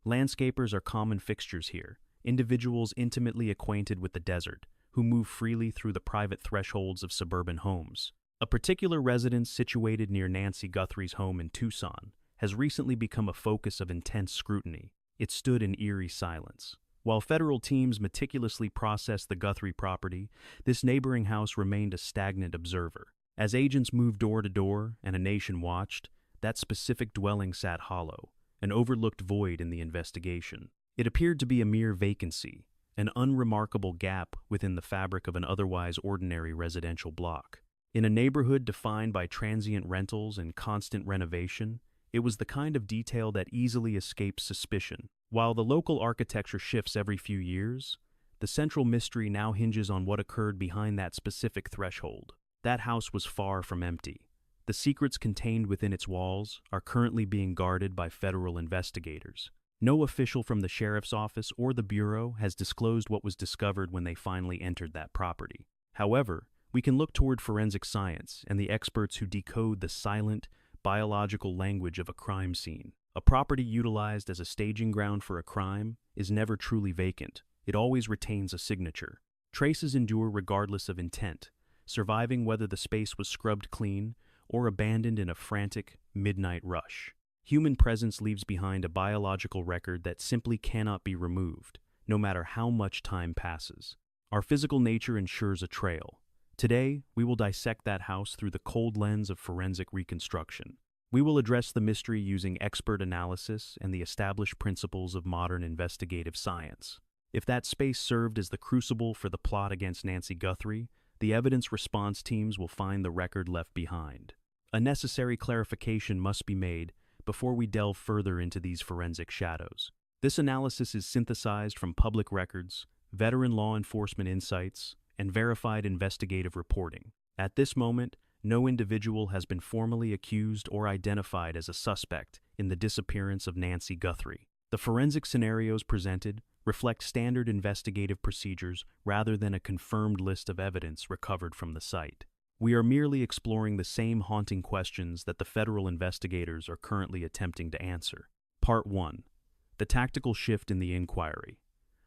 Landscapers are common fixtures here, individuals intimately acquainted with the desert, who move freely through the private thresholds of suburban homes. A particular residence situated near Nancy Guthrie's home in Tucson has recently become a focus of intense scrutiny. It stood in eerie silence. While federal teams meticulously processed the Guthrie property, this neighboring house remained a stagnant observer. As agents moved door to door and a nation watched, that specific dwelling sat hollow, an overlooked void in the investigation. It appeared to be a mere vacancy, an unremarkable gap within the fabric of an otherwise ordinary residential block. In a neighborhood defined by transient rentals and constant renovation, it was the kind of detail that easily escapes suspicion. While the local architecture shifts every few years, the central mystery now hinges on what occurred behind that specific threshold. That house was far from empty. The secrets contained within its walls are currently being guarded by federal investigators. No official from the sheriff's office or the bureau has disclosed what was discovered when they finally entered that property. However, we can look toward forensic science and the experts who decode the silent, biological language of a crime scene. A property utilized as a staging ground for a crime is never truly vacant. It always retains a signature. Traces endure regardless of intent, surviving whether the space was scrubbed clean or abandoned in a frantic, midnight rush. Human presence leaves behind a biological record that simply cannot be removed, no matter how much time passes. Our physical nature ensures a trail. Today, we will dissect that house through the cold lens of forensic reconstruction. We will address the mystery using expert analysis and the established principles of modern investigative science. If that space served as the crucible for the plot against Nancy Guthrie, the evidence response teams will find the record left behind. A necessary clarification must be made before we delve further into these forensic shadows. This analysis is synthesized from public records, veteran law enforcement insights, and verified investigative reporting. At this moment, no individual has been formally accused or identified as a suspect in the disappearance of Nancy Guthrie. The forensic scenarios presented reflect standard investigative procedures rather than a confirmed list of evidence recovered from the site. We are merely exploring the same haunting questions that the federal investigators are currently attempting to answer. Part 1. The tactical shift in the inquiry.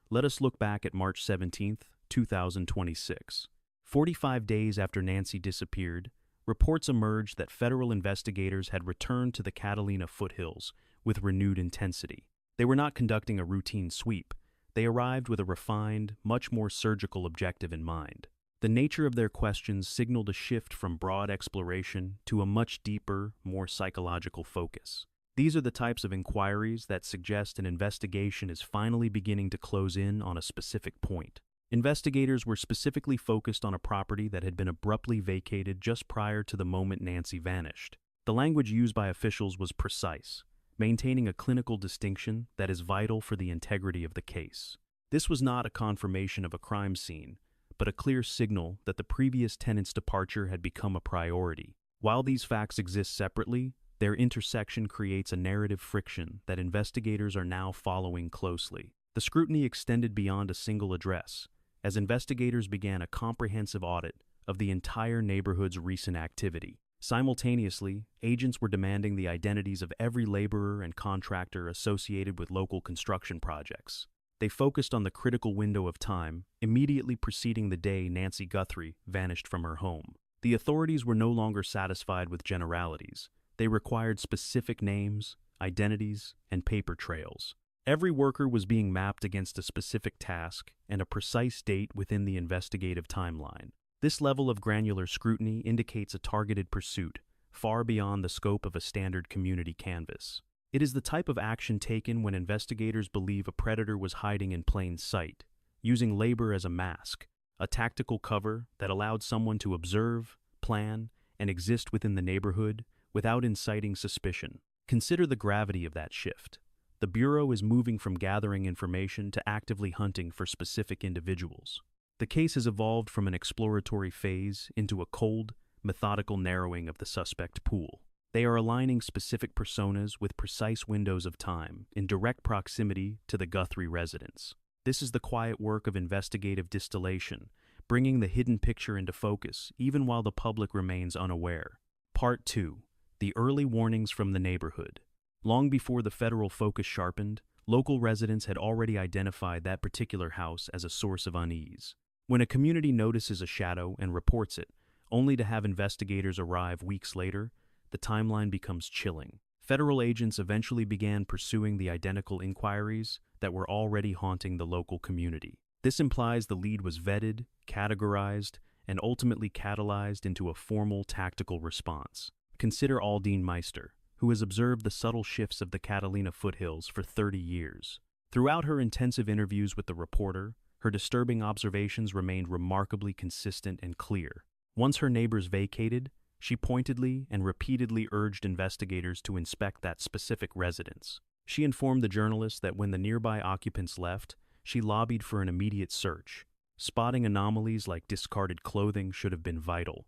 Let us look back at March 17, 2026. 45 days after Nancy disappeared, reports emerged that federal investigators had returned to the Catalina foothills with renewed intensity. They were not conducting a routine sweep. They arrived with a refined, much more surgical objective in mind. The nature of their questions signaled a shift from broad exploration to a much deeper, more psychological focus. These are the types of inquiries that suggest an investigation is finally beginning to close in on a specific point. Investigators were specifically focused on a property that had been abruptly vacated just prior to the moment Nancy vanished. The language used by officials was precise, maintaining a clinical distinction that is vital for the integrity of the case. This was not a confirmation of a crime scene, but a clear signal that the previous tenant's departure had become a priority. While these facts exist separately, their intersection creates a narrative friction that investigators are now following closely. The scrutiny extended beyond a single address, as investigators began a comprehensive audit of the entire neighborhood's recent activity. Simultaneously, agents were demanding the identities of every laborer and contractor associated with local construction projects. They focused on the critical window of time immediately preceding the day Nancy Guthrie vanished from her home. The authorities were no longer satisfied with generalities. They required specific names, identities, and paper trails. Every worker was being mapped against a specific task and a precise date within the investigative timeline. This level of granular scrutiny indicates a targeted pursuit, far beyond the scope of a standard community canvas. It is the type of action taken when investigators believe a predator was hiding in plain sight, using labor as a mask, a tactical cover that allowed someone to observe, plan, and exist within the neighborhood without inciting suspicion. Consider the gravity of that shift. The Bureau is moving from gathering information to actively hunting for specific individuals. The case has evolved from an exploratory phase into a cold, methodical narrowing of the suspect pool. They are aligning specific personas with precise windows of time in direct proximity to the Guthrie residence. This is the quiet work of investigative distillation, bringing the hidden picture into focus even while the public remains unaware. Part 2. The early warnings from the neighborhood. Long before the federal focus sharpened, Local residents had already identified that particular house as a source of unease. When a community notices a shadow and reports it, only to have investigators arrive weeks later, the timeline becomes chilling. Federal agents eventually began pursuing the identical inquiries that were already haunting the local community. This implies the lead was vetted, categorized, and ultimately catalyzed into a formal tactical response. Consider Aldine Meister, who has observed the subtle shifts of the Catalina foothills for 30 years. Throughout her intensive interviews with the reporter, her disturbing observations remained remarkably consistent and clear. Once her neighbors vacated, she pointedly and repeatedly urged investigators to inspect that specific residence. She informed the journalist that when the nearby occupants left, she lobbied for an immediate search. Spotting anomalies like discarded clothing should have been vital.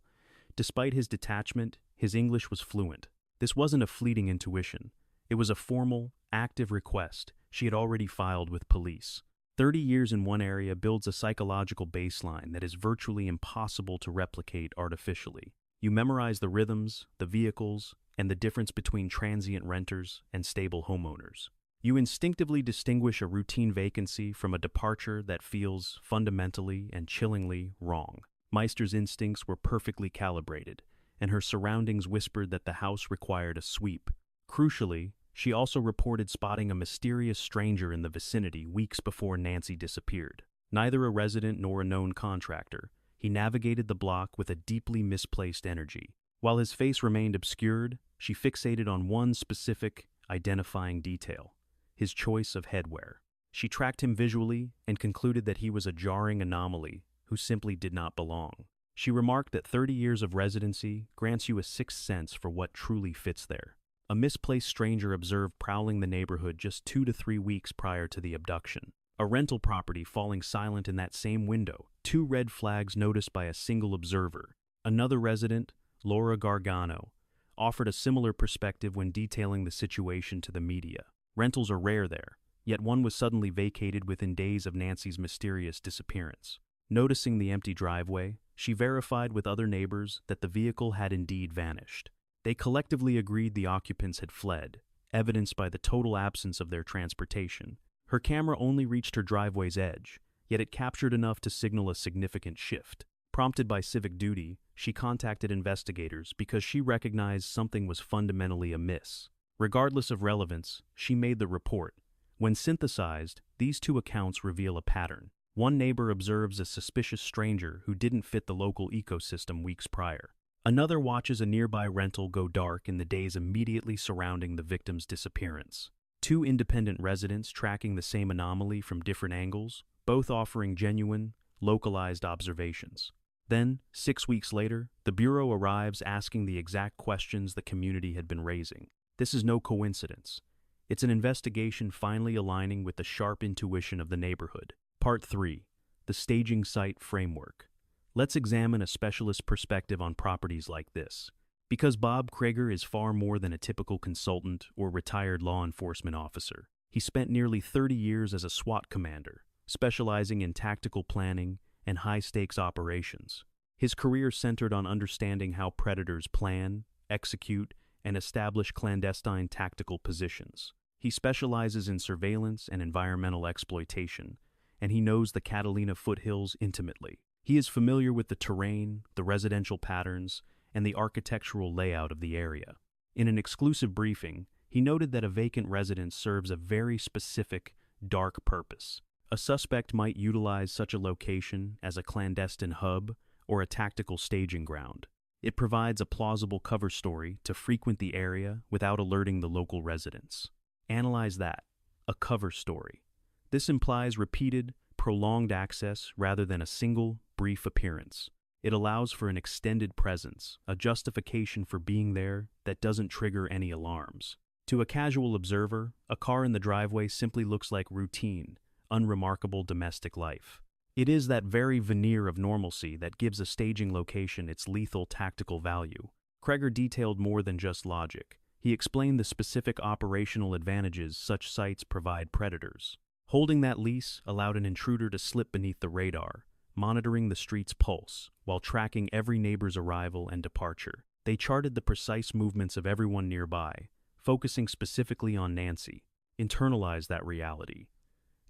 Despite his detachment, his English was fluent. This wasn't a fleeting intuition. It was a formal, active request she had already filed with police. 30 years in one area builds a psychological baseline that is virtually impossible to replicate artificially. You memorize the rhythms, the vehicles, and the difference between transient renters and stable homeowners. You instinctively distinguish a routine vacancy from a departure that feels fundamentally and chillingly wrong. Meister's instincts were perfectly calibrated, and her surroundings whispered that the house required a sweep. Crucially, she also reported spotting a mysterious stranger in the vicinity weeks before Nancy disappeared. Neither a resident nor a known contractor, he navigated the block with a deeply misplaced energy. While his face remained obscured, she fixated on one specific, identifying detail: his choice of headwear. She tracked him visually and concluded that he was a jarring anomaly who simply did not belong. She remarked that 30 years of residency grants you a sixth sense for what truly fits there. A misplaced stranger observed prowling the neighborhood just 2 to 3 weeks prior to the abduction. A rental property falling silent in that same window, 2 red flags noticed by a single observer. Another resident, Laura Gargano, offered a similar perspective when detailing the situation to the media. Rentals are rare there, yet one was suddenly vacated within days of Nancy's mysterious disappearance. Noticing the empty driveway, she verified with other neighbors that the vehicle had indeed vanished. They collectively agreed the occupants had fled, evidenced by the total absence of their transportation. Her camera only reached her driveway's edge, yet it captured enough to signal a significant shift. Prompted by civic duty, she contacted investigators because she recognized something was fundamentally amiss. Regardless of relevance, she made the report. When synthesized, these 2 accounts reveal a pattern. One neighbor observes a suspicious stranger who didn't fit the local ecosystem weeks prior. Another watches a nearby rental go dark in the days immediately surrounding the victim's disappearance. 2 independent residents tracking the same anomaly from different angles, both offering genuine, localized observations. Then, 6 weeks later, the Bureau arrives asking the exact questions the community had been raising. This is no coincidence. It's an investigation finally aligning with the sharp intuition of the neighborhood. Part 3. The Staging Site Framework. Let's examine a specialist perspective on properties like this. Because Bob Krager is far more than a typical consultant or retired law enforcement officer. He spent nearly 30 years as a SWAT commander, specializing in tactical planning and high-stakes operations. His career centered on understanding how predators plan, execute, and establish clandestine tactical positions. He specializes in surveillance and environmental exploitation, and he knows the Catalina foothills intimately. He is familiar with the terrain, the residential patterns, and the architectural layout of the area. In an exclusive briefing, he noted that a vacant residence serves a very specific, dark purpose. A suspect might utilize such a location as a clandestine hub or a tactical staging ground. It provides a plausible cover story to frequent the area without alerting the local residents. Analyze that. A cover story. This implies repeated, prolonged access rather than a single, brief appearance. It allows for an extended presence, a justification for being there that doesn't trigger any alarms. To a casual observer, a car in the driveway simply looks like routine, unremarkable domestic life. It is that very veneer of normalcy that gives a staging location its lethal tactical value. Krager detailed more than just logic. He explained the specific operational advantages such sites provide predators. Holding that lease allowed an intruder to slip beneath the radar, monitoring the street's pulse while tracking every neighbor's arrival and departure. They charted the precise movements of everyone nearby, focusing specifically on Nancy. internalize that reality.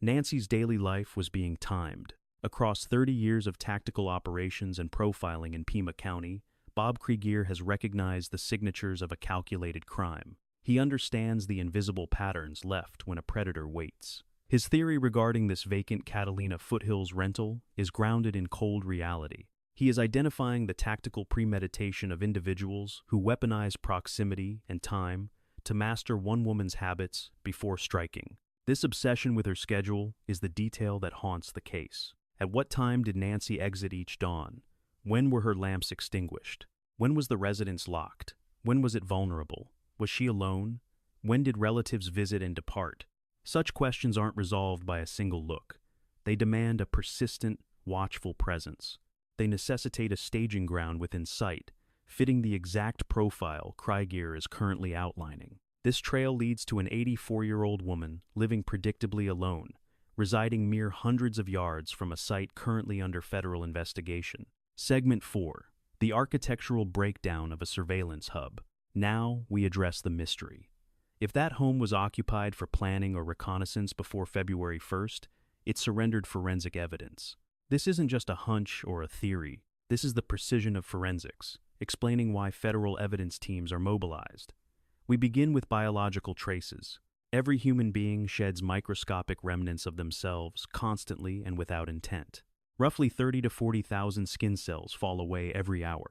Nancy's daily life was being timed. Across 30 years of tactical operations and profiling in Pima County, Bob Krieger has recognized the signatures of a calculated crime. He understands the invisible patterns left when a predator waits. His theory regarding this vacant Catalina Foothills rental is grounded in cold reality. He is identifying the tactical premeditation of individuals who weaponize proximity and time to master one woman's habits before striking. This obsession with her schedule is the detail that haunts the case. At what time did Nancy exit each dawn? When were her lamps extinguished? When was the residence locked? When was it vulnerable? Was she alone? When did relatives visit and depart? Such questions aren't resolved by a single look. They demand a persistent, watchful presence. They necessitate a staging ground within sight, fitting the exact profile Krieger is currently outlining. This trail leads to an 84-year-old woman living predictably alone, residing mere hundreds of yards from a site currently under federal investigation. Segment 4. The architectural breakdown of a surveillance hub. Now we address the mystery. If that home was occupied for planning or reconnaissance before February 1st, it surrendered forensic evidence. This isn't just a hunch or a theory. This is the precision of forensics, explaining why federal evidence teams are mobilized. We begin with biological traces. Every human being sheds microscopic remnants of themselves constantly and without intent. Roughly 30 to 40,000 skin cells fall away every hour,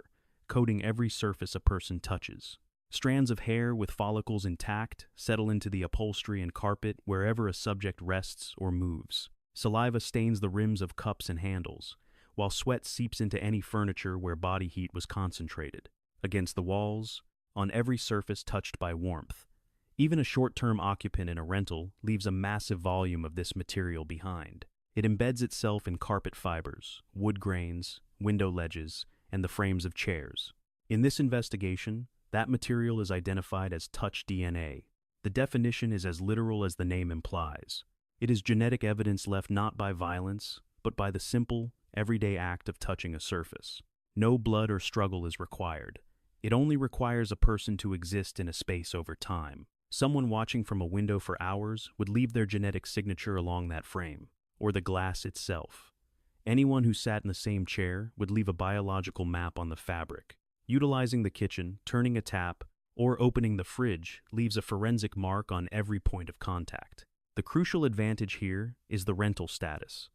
coating every surface a person touches. Strands of hair with follicles intact settle into the upholstery and carpet wherever a subject rests or moves. Saliva stains the rims of cups and handles, while sweat seeps into any furniture where body heat was concentrated. Against the walls, on every surface touched by warmth. Even a short-term occupant in a rental leaves a massive volume of this material behind. It embeds itself in carpet fibers, wood grains, window ledges, and the frames of chairs. In this investigation, that material is identified as touch DNA. The definition is as literal as the name implies. It is genetic evidence left not by violence, but by the simple, everyday act of touching a surface. No blood or struggle is required. It only requires a person to exist in a space over time. Someone watching from a window for hours would leave their genetic signature along that frame, or the glass itself. Anyone who sat in the same chair would leave a biological map on the fabric. Utilizing the kitchen, turning a tap, or opening the fridge leaves a forensic mark on every point of contact. The crucial advantage here is the rental status.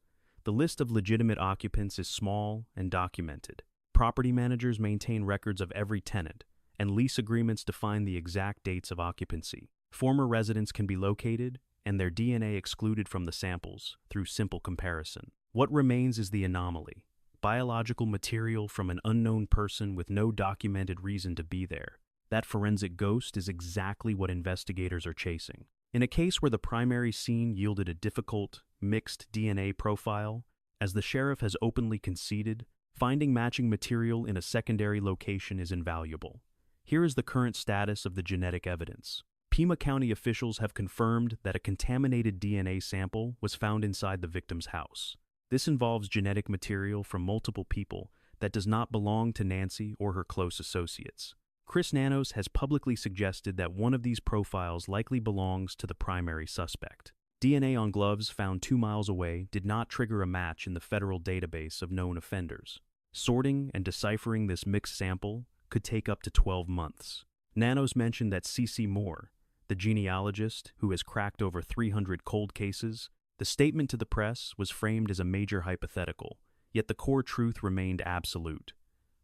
The list of legitimate occupants is small and documented. Property managers maintain records of every tenant, and lease agreements define the exact dates of occupancy. Former residents can be located and their DNA excluded from the samples through simple comparison. What remains is the anomaly: biological material from an unknown person with no documented reason to be there. That forensic ghost is exactly what investigators are chasing. In a case where the primary scene yielded a difficult, mixed DNA profile, as the sheriff has openly conceded, finding matching material in a secondary location is invaluable. Here is the current status of the genetic evidence. Pima County officials have confirmed that a contaminated DNA sample was found inside the victim's house. This involves genetic material from multiple people that does not belong to Nancy or her close associates. Chris Nanos has publicly suggested that one of these profiles likely belongs to the primary suspect. DNA on gloves found 2 miles away did not trigger a match in the federal database of known offenders. Sorting and deciphering this mixed sample could take up to 12 months. Nanos mentioned that C.C. Moore, the genealogist who has cracked over 300 cold cases, the statement to the press was framed as a major hypothetical, yet the core truth remained absolute.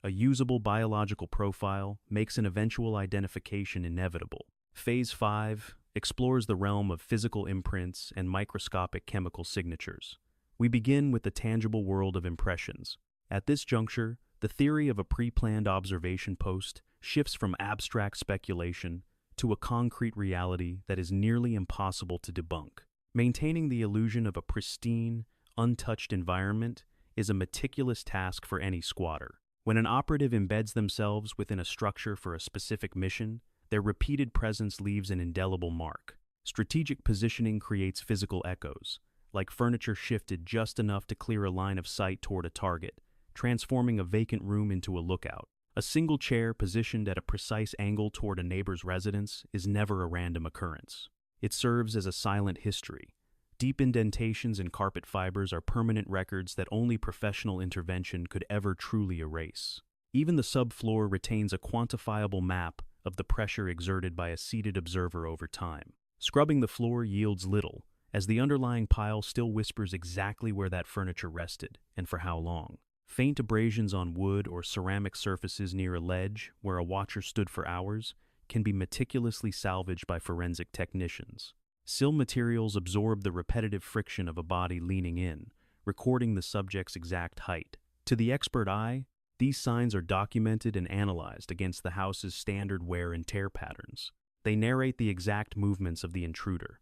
A usable biological profile makes an eventual identification inevitable. Phase 5 explores the realm of physical imprints and microscopic chemical signatures. We begin with the tangible world of impressions. At this juncture, the theory of a pre-planned observation post shifts from abstract speculation to a concrete reality that is nearly impossible to debunk. Maintaining the illusion of a pristine, untouched environment is a meticulous task for any squatter. When an operative embeds themselves within a structure for a specific mission, their repeated presence leaves an indelible mark. Strategic positioning creates physical echoes, like furniture shifted just enough to clear a line of sight toward a target, transforming a vacant room into a lookout. A single chair positioned at a precise angle toward a neighbor's residence is never a random occurrence. It serves as a silent history. Deep indentations in carpet fibers are permanent records that only professional intervention could ever truly erase. Even the subfloor retains a quantifiable map of the pressure exerted by a seated observer over time. Scrubbing the floor yields little, as the underlying pile still whispers exactly where that furniture rested and for how long. Faint abrasions on wood or ceramic surfaces near a ledge where a watcher stood for hours can be meticulously salvaged by forensic technicians. Sill materials absorb the repetitive friction of a body leaning in, recording the subject's exact height. To the expert eye, these signs are documented and analyzed against the house's standard wear and tear patterns. They narrate the exact movements of the intruder.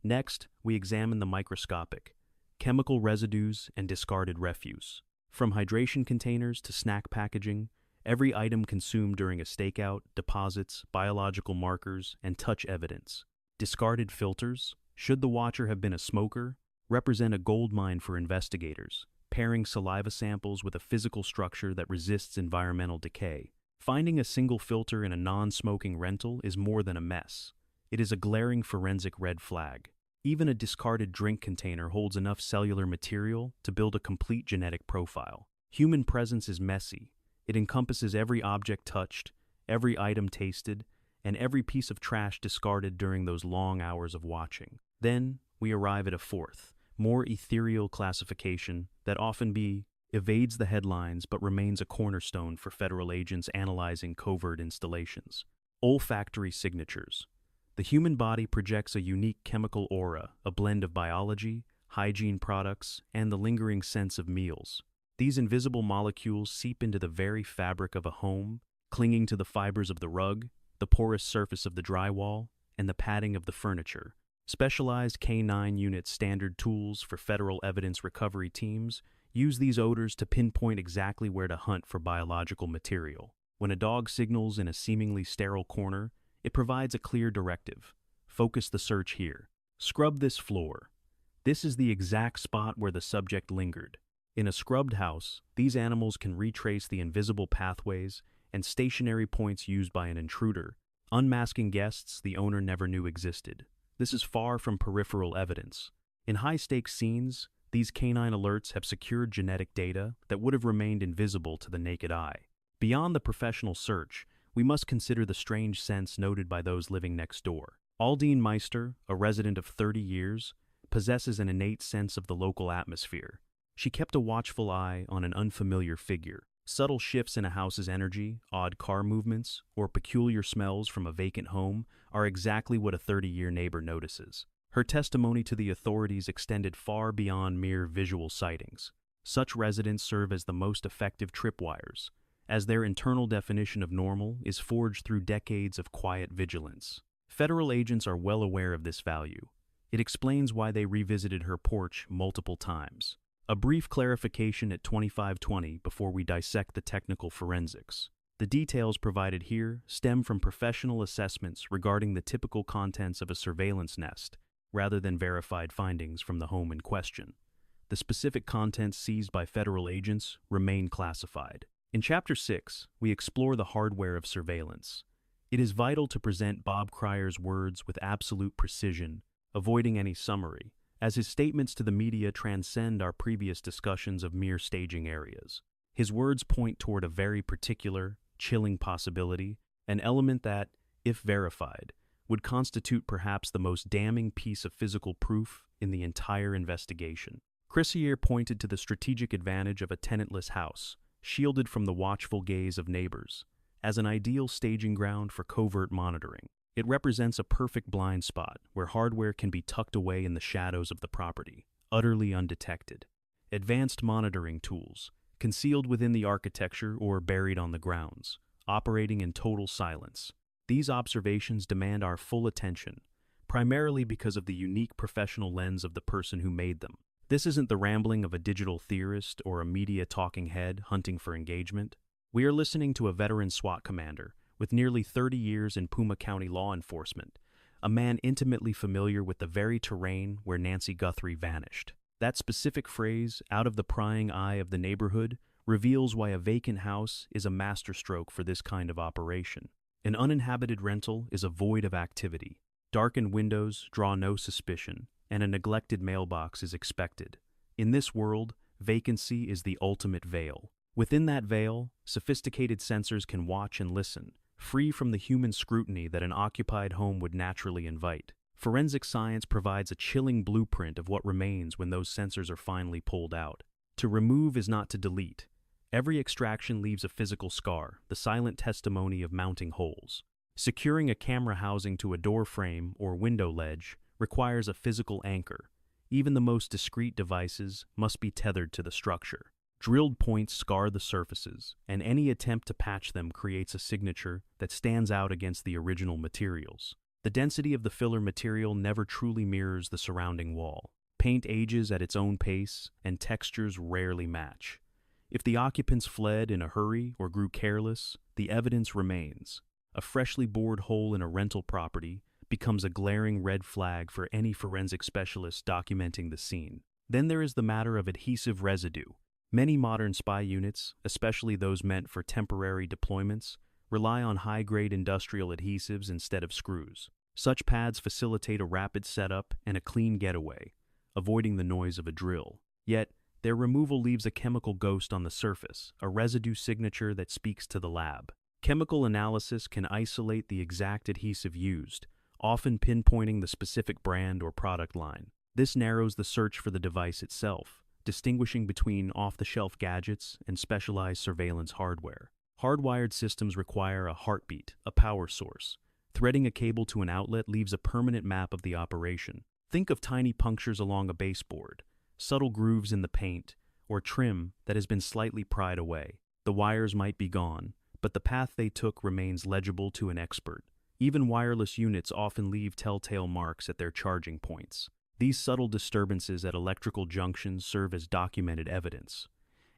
Next, we examine the microscopic, chemical residues and discarded refuse. From hydration containers to snack packaging, every item consumed during a stakeout deposits biological markers and touch evidence. Discarded filters, should the watcher have been a smoker, represent a goldmine for investigators, pairing saliva samples with a physical structure that resists environmental decay. Finding a single filter in a non-smoking rental is more than a mess. It is a glaring forensic red flag. Even a discarded drink container holds enough cellular material to build a complete genetic profile. Human presence is messy. It encompasses every object touched, every item tasted, and every piece of trash discarded during those long hours of watching. Then, we arrive at a fourth, more ethereal classification that often evades the headlines but remains a cornerstone for federal agents analyzing covert installations. Olfactory signatures. The human body projects a unique chemical aura, a blend of biology, hygiene products, and the lingering sense of meals. These invisible molecules seep into the very fabric of a home, clinging to the fibers of the rug, the porous surface of the drywall, and the padding of the furniture. Specialized K9 unit standard tools for federal evidence recovery teams use these odors to pinpoint exactly where to hunt for biological material. When a dog signals in a seemingly sterile corner, it provides a clear directive. Focus the search here. Scrub this floor. This is the exact spot where the subject lingered. In a scrubbed house, these animals can retrace the invisible pathways and stationary points used by an intruder, unmasking guests the owner never knew existed. This is far from peripheral evidence. In high-stakes scenes, these canine alerts have secured genetic data that would have remained invisible to the naked eye. Beyond the professional search, we must consider the strange sense noted by those living next door. Aldine Meister, a resident of 30 years, possesses an innate sense of the local atmosphere. She kept a watchful eye on an unfamiliar figure. Subtle shifts in a house's energy, odd car movements, or peculiar smells from a vacant home are exactly what a 30-year neighbor notices. Her testimony to the authorities extended far beyond mere visual sightings. Such residents serve as the most effective tripwires, as their internal definition of normal is forged through decades of quiet vigilance. Federal agents are well aware of this value. It explains why they revisited her porch multiple times. A brief clarification at 2520 before we dissect the technical forensics. The details provided here stem from professional assessments regarding the typical contents of a surveillance nest, rather than verified findings from the home in question. The specific contents seized by federal agents remain classified. In Chapter 6, we explore the hardware of surveillance. It is vital to present Bob Cryer's words with absolute precision, avoiding any summary, as his statements to the media transcend our previous discussions of mere staging areas. His words point toward a very particular, chilling possibility, an element that, if verified, would constitute perhaps the most damning piece of physical proof in the entire investigation. Crissier pointed to the strategic advantage of a tenantless house, shielded from the watchful gaze of neighbors, as an ideal staging ground for covert monitoring. It represents a perfect blind spot where hardware can be tucked away in the shadows of the property, utterly undetected. Advanced monitoring tools, concealed within the architecture or buried on the grounds, operating in total silence. These observations demand our full attention, primarily because of the unique professional lens of the person who made them. This isn't the rambling of a digital theorist or a media talking head hunting for engagement. We are listening to a veteran SWAT commander with nearly 30 years in Puma County law enforcement, a man intimately familiar with the very terrain where Nancy Guthrie vanished. That specific phrase, out of the prying eye of the neighborhood, reveals why a vacant house is a masterstroke for this kind of operation. An uninhabited rental is a void of activity. Darkened windows draw no suspicion, and a neglected mailbox is expected. In this world, vacancy is the ultimate veil. Within that veil, sophisticated sensors can watch and listen, free from the human scrutiny that an occupied home would naturally invite. Forensic science provides a chilling blueprint of what remains when those sensors are finally pulled out. To remove is not to delete. Every extraction leaves a physical scar, the silent testimony of mounting holes. Securing a camera housing to a door frame or window ledge requires a physical anchor. Even the most discreet devices must be tethered to the structure. Drilled points scar the surfaces, and any attempt to patch them creates a signature that stands out against the original materials. The density of the filler material never truly mirrors the surrounding wall. Paint ages at its own pace, and textures rarely match. If the occupants fled in a hurry or grew careless, the evidence remains. A freshly bored hole in a rental property becomes a glaring red flag for any forensic specialist documenting the scene. Then there is the matter of adhesive residue. Many modern spy units, especially those meant for temporary deployments, rely on high-grade industrial adhesives instead of screws. Such pads facilitate a rapid setup and a clean getaway, avoiding the noise of a drill. Yet, their removal leaves a chemical ghost on the surface, a residue signature that speaks to the lab. Chemical analysis can isolate the exact adhesive used, often pinpointing the specific brand or product line. This narrows the search for the device itself, distinguishing between off-the-shelf gadgets and specialized surveillance hardware. Hardwired systems require a heartbeat, a power source. Threading a cable to an outlet leaves a permanent map of the operation. Think of tiny punctures along a baseboard, subtle grooves in the paint, or trim that has been slightly pried away. The wires might be gone, but the path they took remains legible to an expert. Even wireless units often leave telltale marks at their charging points. These subtle disturbances at electrical junctions serve as documented evidence.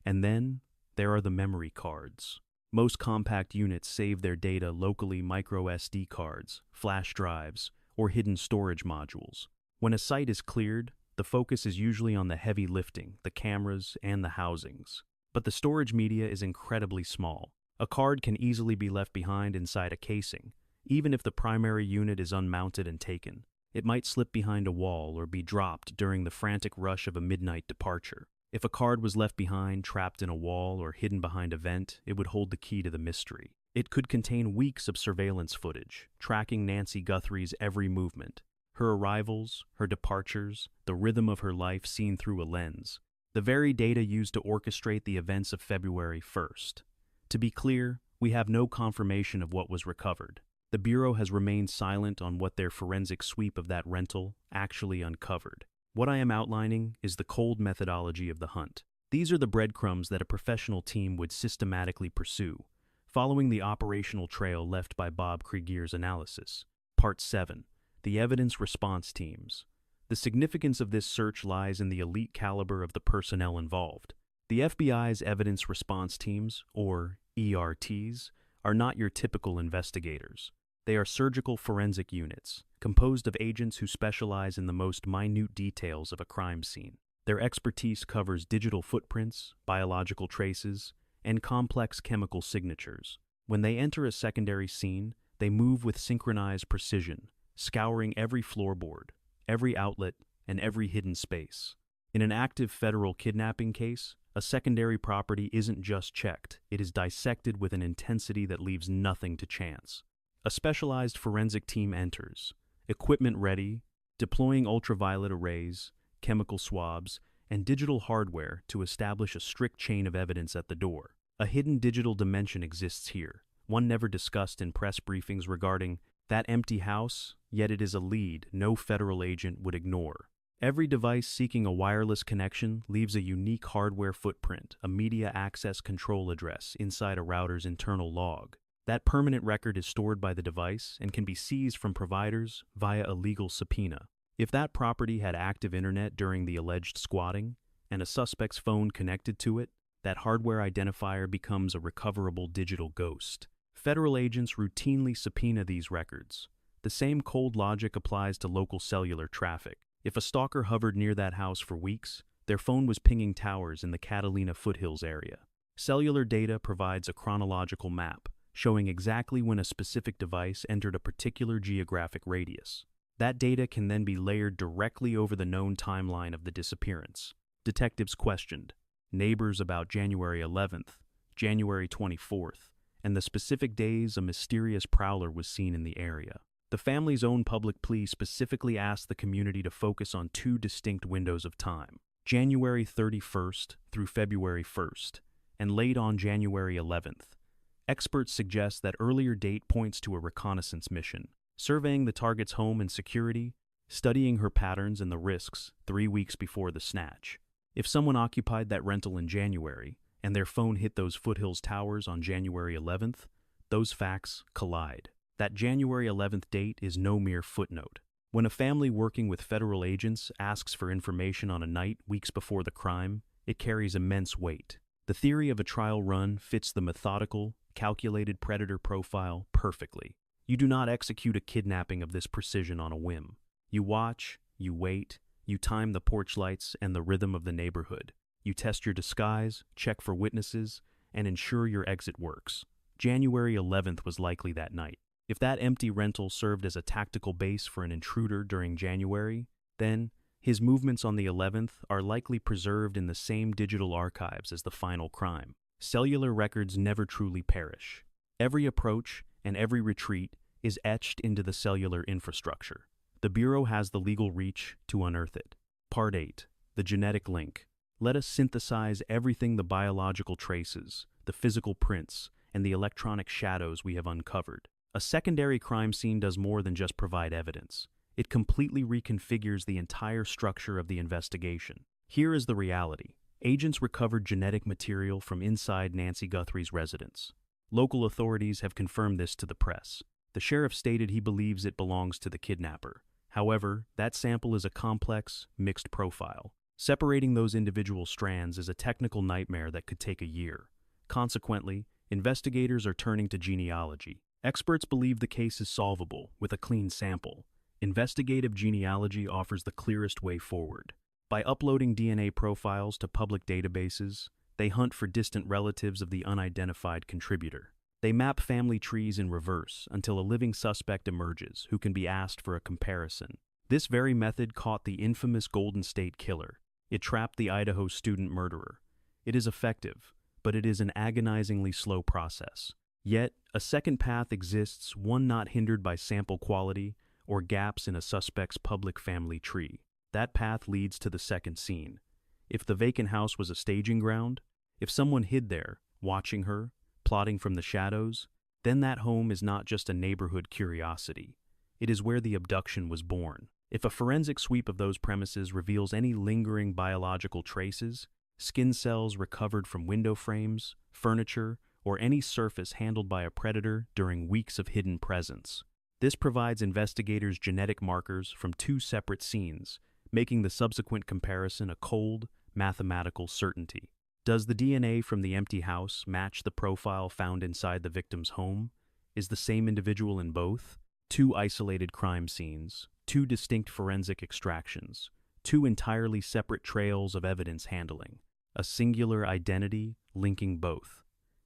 And then, there are the memory cards. Most compact units save their data locally micro SD cards, flash drives, or hidden storage modules. When a site is cleared, the focus is usually on the heavy lifting, the cameras, and the housings. But the storage media is incredibly small. A card can easily be left behind inside a casing, even if the primary unit is unmounted and taken. It might slip behind a wall or be dropped during the frantic rush of a midnight departure. If a card was left behind, trapped in a wall, or hidden behind a vent, it would hold the key to the mystery. It could contain weeks of surveillance footage, tracking Nancy Guthrie's every movement. Her arrivals, her departures, the rhythm of her life seen through a lens. The very data used to orchestrate the events of February 1st. To be clear, we have no confirmation of what was recovered. The Bureau has remained silent on what their forensic sweep of that rental actually uncovered. What I am outlining is the cold methodology of the hunt. These are the breadcrumbs that a professional team would systematically pursue, following the operational trail left by Bob Kriegier's analysis. Part 7. The Evidence Response Teams. The significance of this search lies in the elite caliber of the personnel involved. The FBI's Evidence Response Teams, or ERTs, are not your typical investigators. They are surgical forensic units, composed of agents who specialize in the most minute details of a crime scene. Their expertise covers digital footprints, biological traces, and complex chemical signatures. When they enter a secondary scene, they move with synchronized precision, scouring every floorboard, every outlet, and every hidden space. In an active federal kidnapping case, a secondary property isn't just checked, it is dissected with an intensity that leaves nothing to chance. A specialized forensic team enters, equipment ready, deploying ultraviolet arrays, chemical swabs, and digital hardware to establish a strict chain of evidence at the door. A hidden digital dimension exists here, one never discussed in press briefings regarding that empty house, yet it is a lead no federal agent would ignore. Every device seeking a wireless connection leaves a unique hardware footprint, a media access control address inside a router's internal log. That permanent record is stored by the device and can be seized from providers via a legal subpoena. If that property had active internet during the alleged squatting, and a suspect's phone connected to it, that hardware identifier becomes a recoverable digital ghost. Federal agents routinely subpoena these records. The same cold logic applies to local cellular traffic. If a stalker hovered near that house for weeks, their phone was pinging towers in the Catalina Foothills area. Cellular data provides a chronological map, showing exactly when a specific device entered a particular geographic radius. That data can then be layered directly over the known timeline of the disappearance. Detectives questioned neighbors about January 11th, January 24th, and the specific days a mysterious prowler was seen in the area. The family's own public plea specifically asked the community to focus on two distinct windows of time, January 31st through February 1st, and late on January 11th. Experts suggest that earlier date points to a reconnaissance mission, surveying the target's home and security, studying her patterns and the risks 3 weeks before the snatch. If someone occupied that rental in January, and their phone hit those Foothills towers on January 11th, those facts collide. That January 11th date is no mere footnote. When a family working with federal agents asks for information on a night weeks before the crime, it carries immense weight. The theory of a trial run fits the methodical, calculated predator profile perfectly. You do not execute a kidnapping of this precision on a whim. You watch, you wait, you time the porch lights and the rhythm of the neighborhood. You test your disguise, check for witnesses, and ensure your exit works. January 11th was likely that night. If that empty rental served as a tactical base for an intruder during January, then his movements on the 11th are likely preserved in the same digital archives as the final crime. Cellular records never truly perish. Every approach and every retreat is etched into the cellular infrastructure. The Bureau has the legal reach to unearth it. Part 8. The genetic link. Let us synthesize everything the biological traces, the physical prints, and the electronic shadows we have uncovered. A secondary crime scene does more than just provide evidence. It completely reconfigures the entire structure of the investigation. Here is the reality. Agents recovered genetic material from inside Nancy Guthrie's residence. Local authorities have confirmed this to the press. The sheriff stated he believes it belongs to the kidnapper. However, that sample is a complex, mixed profile. Separating those individual strands is a technical nightmare that could take a year. Consequently, investigators are turning to genealogy. Experts believe the case is solvable with a clean sample. Investigative genealogy offers the clearest way forward. By uploading DNA profiles to public databases, they hunt for distant relatives of the unidentified contributor. They map family trees in reverse until a living suspect emerges who can be asked for a comparison. This very method caught the infamous Golden State Killer. It trapped the Idaho student murderer. It is effective, but it is an agonizingly slow process. Yet, a second path exists, one not hindered by sample quality or gaps in a suspect's public family tree. That path leads to the second scene. If the vacant house was a staging ground, if someone hid there, watching her, plotting from the shadows, then that home is not just a neighborhood curiosity. It is where the abduction was born. If a forensic sweep of those premises reveals any lingering biological traces, skin cells recovered from window frames, furniture, or any surface handled by a predator during weeks of hidden presence, this provides investigators genetic markers from two separate scenes, making the subsequent comparison a cold, mathematical certainty. Does the DNA from the empty house match the profile found inside the victim's home? Is the same individual in both? Two isolated crime scenes, two distinct forensic extractions, two entirely separate trails of evidence handling, a singular identity linking both.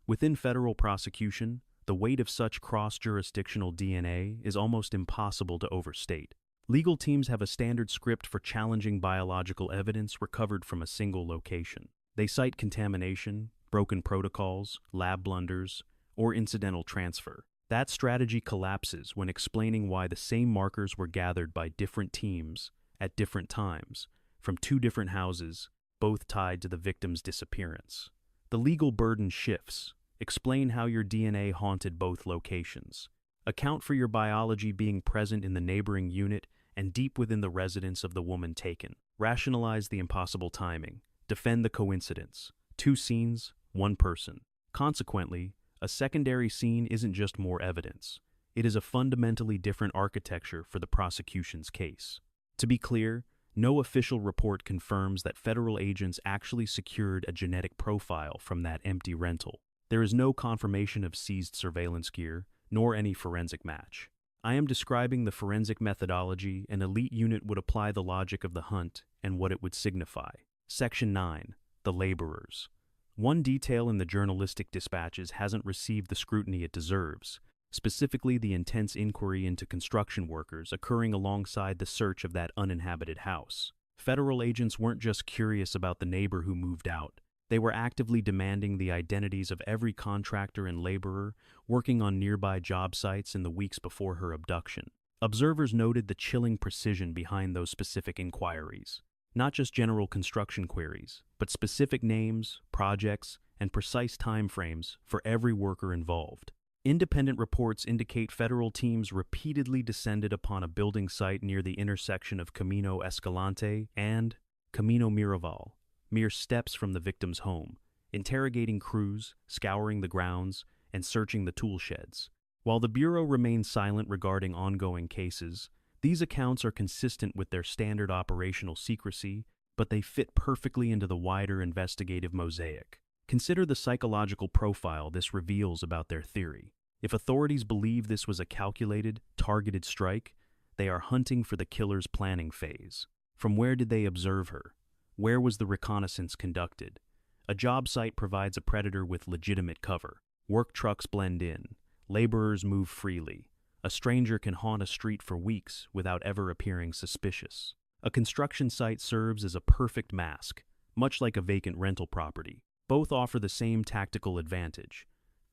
Within federal prosecution, the weight of such cross-jurisdictional DNA is almost impossible to overstate. Legal teams have a standard script for challenging biological evidence recovered from a single location. They cite contamination, broken protocols, lab blunders, or incidental transfer. That strategy collapses when explaining why the same markers were gathered by different teams at different times from two different houses, both tied to the victim's disappearance. The legal burden shifts. Explain how your DNA haunted both locations. Account for your biology being present in the neighboring unit and deep within the residence of the woman taken. Rationalize the impossible timing. Defend the coincidence. Two scenes, one person. Consequently, a secondary scene isn't just more evidence. It is a fundamentally different architecture for the prosecution's case. To be clear, no official report confirms that federal agents actually secured a genetic profile from that empty rental. There is no confirmation of seized surveillance gear, nor any forensic match. I am describing the forensic methodology an elite unit would apply the logic of the hunt and what it would signify. Section 9. The laborers. One detail in the journalistic dispatches hasn't received the scrutiny it deserves: specifically the intense inquiry into construction workers occurring alongside the search of that uninhabited house. Federal agents weren't just curious about the neighbor who moved out. They were actively demanding the identities of every contractor and laborer working on nearby job sites in the weeks before her abduction. Observers noted the chilling precision behind those specific inquiries. Not just general construction queries, but specific names, projects, and precise timeframes for every worker involved. Independent reports indicate federal teams repeatedly descended upon a building site near the intersection of Camino Escalante and Camino Miraval, mere steps from the victim's home, interrogating crews, scouring the grounds, and searching the tool sheds. While the Bureau remains silent regarding ongoing cases, these accounts are consistent with their standard operational secrecy, but they fit perfectly into the wider investigative mosaic. Consider the psychological profile this reveals about their theory. If authorities believe this was a calculated, targeted strike, they are hunting for the killer's planning phase. From where did they observe her? Where was the reconnaissance conducted? A job site provides a predator with legitimate cover. Work trucks blend in. Laborers move freely. A stranger can haunt a street for weeks without ever appearing suspicious. A construction site serves as a perfect mask, much like a vacant rental property. Both offer the same tactical advantage,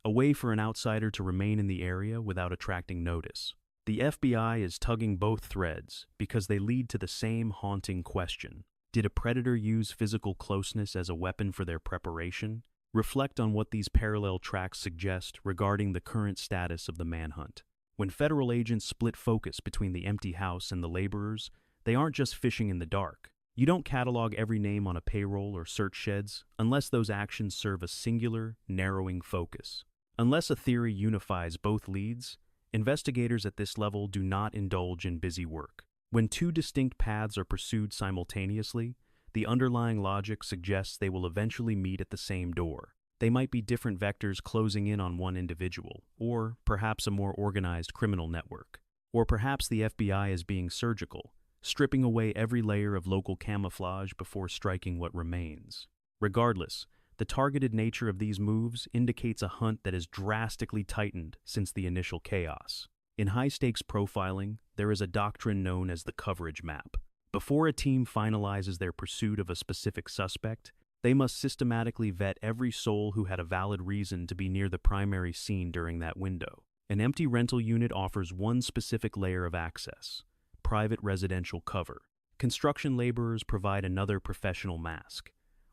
a way for an outsider to remain in the area without attracting notice. The FBI is tugging both threads because they lead to the same haunting question. Did a predator use physical closeness as a weapon for their preparation? Reflect on what these parallel tracks suggest regarding the current status of the manhunt. When federal agents split focus between the empty house and the laborers, they aren't just fishing in the dark. You don't catalog every name on a payroll or search sheds unless those actions serve a singular, narrowing focus. Unless a theory unifies both leads, investigators at this level do not indulge in busy work. When two distinct paths are pursued simultaneously, the underlying logic suggests they will eventually meet at the same door. They might be different vectors closing in on one individual, or perhaps a more organized criminal network. Or perhaps the FBI is being surgical, stripping away every layer of local camouflage before striking what remains. Regardless, the targeted nature of these moves indicates a hunt that has drastically tightened since the initial chaos. In high-stakes profiling, there is a doctrine known as the coverage map. Before a team finalizes their pursuit of a specific suspect, they must systematically vet every soul who had a valid reason to be near the primary scene during that window. An empty rental unit offers one specific layer of access: private residential cover. Construction laborers provide another professional mask.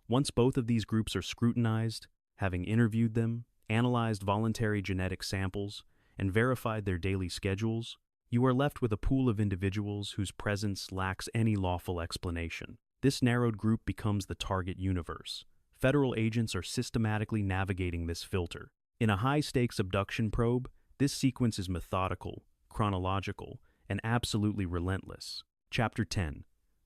Once both of these groups are scrutinized, having interviewed them, analyzed voluntary genetic samples, and verified their daily schedules, you are left with a pool of individuals whose presence lacks any lawful explanation. This narrowed group becomes the target universe. Federal agents are systematically navigating this filter. In a high-stakes abduction probe, this sequence is methodical, chronological, and absolutely relentless. Chapter 10.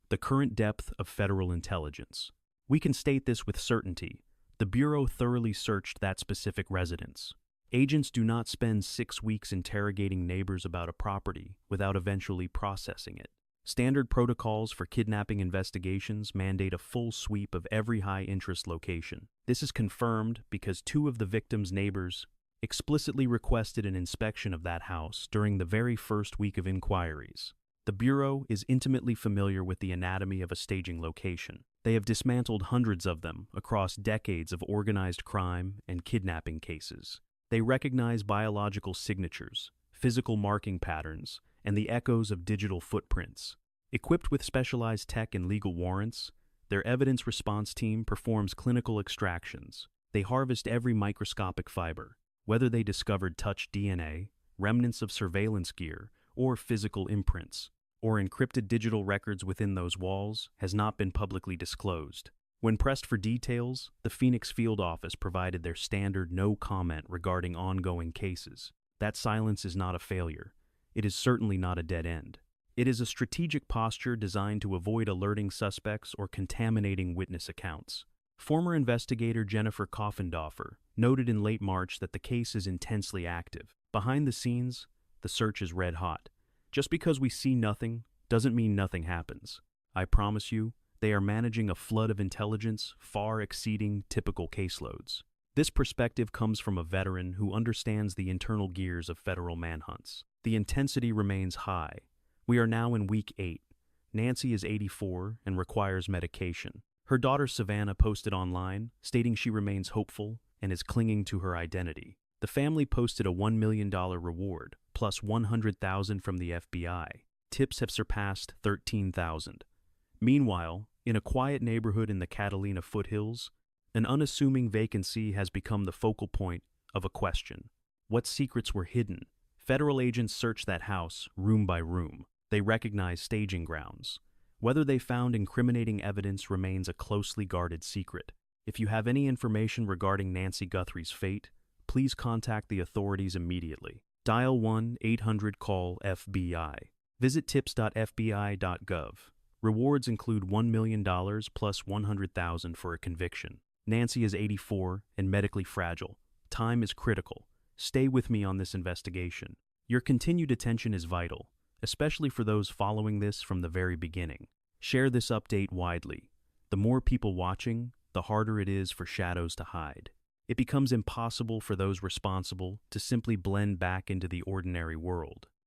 The current depth of federal intelligence. We can state this with certainty. The Bureau thoroughly searched that specific residence. Agents do not spend 6 weeks interrogating neighbors about a property without eventually processing it. Standard protocols for kidnapping investigations mandate a full sweep of every high-interest location. This is confirmed because 2 of the victim's neighbors explicitly requested an inspection of that house during the very first week of inquiries. The Bureau is intimately familiar with the anatomy of a staging location. They have dismantled hundreds of them across decades of organized crime and kidnapping cases. They recognize biological signatures, physical marking patterns, and the echoes of digital footprints. Equipped with specialized tech and legal warrants, their evidence response team performs clinical extractions. They harvest every microscopic fiber, whether they discovered touch DNA, remnants of surveillance gear, or physical imprints, or encrypted digital records within those walls, has not been publicly disclosed. When pressed for details, the Phoenix Field Office provided their standard no comment regarding ongoing cases. That silence is not a failure. It is certainly not a dead end. It is a strategic posture designed to avoid alerting suspects or contaminating witness accounts. Former investigator Jennifer Coffendorfer noted in late March that the case is intensely active. Behind the scenes, the search is red hot. Just because we see nothing doesn't mean nothing happens. I promise you, they are managing a flood of intelligence far exceeding typical caseloads. This perspective comes from a veteran who understands the internal gears of federal manhunts. The intensity remains high. We are now in week 8. Nancy is 84 and requires medication. Her daughter Savannah posted online, stating she remains hopeful and is clinging to her identity. The family posted a $1 million reward, plus $100,000 from the FBI. Tips have surpassed 13,000. Meanwhile, in a quiet neighborhood in the Catalina Foothills, an unassuming vacancy has become the focal point of a question. What secrets were hidden? Federal agents searched that house, room by room. They recognized staging grounds. Whether they found incriminating evidence remains a closely guarded secret. If you have any information regarding Nancy Guthrie's fate, please contact the authorities immediately. Dial 1-800-CALL-FBI. Visit tips.fbi.gov. Rewards include $1 million plus $100,000 for a conviction. Nancy is 84 and medically fragile. Time is critical. Stay with me on this investigation. Your continued attention is vital, especially for those following this from the very beginning. Share this update widely. The more people watching, the harder it is for shadows to hide. It becomes impossible for those responsible to simply blend back into the ordinary world.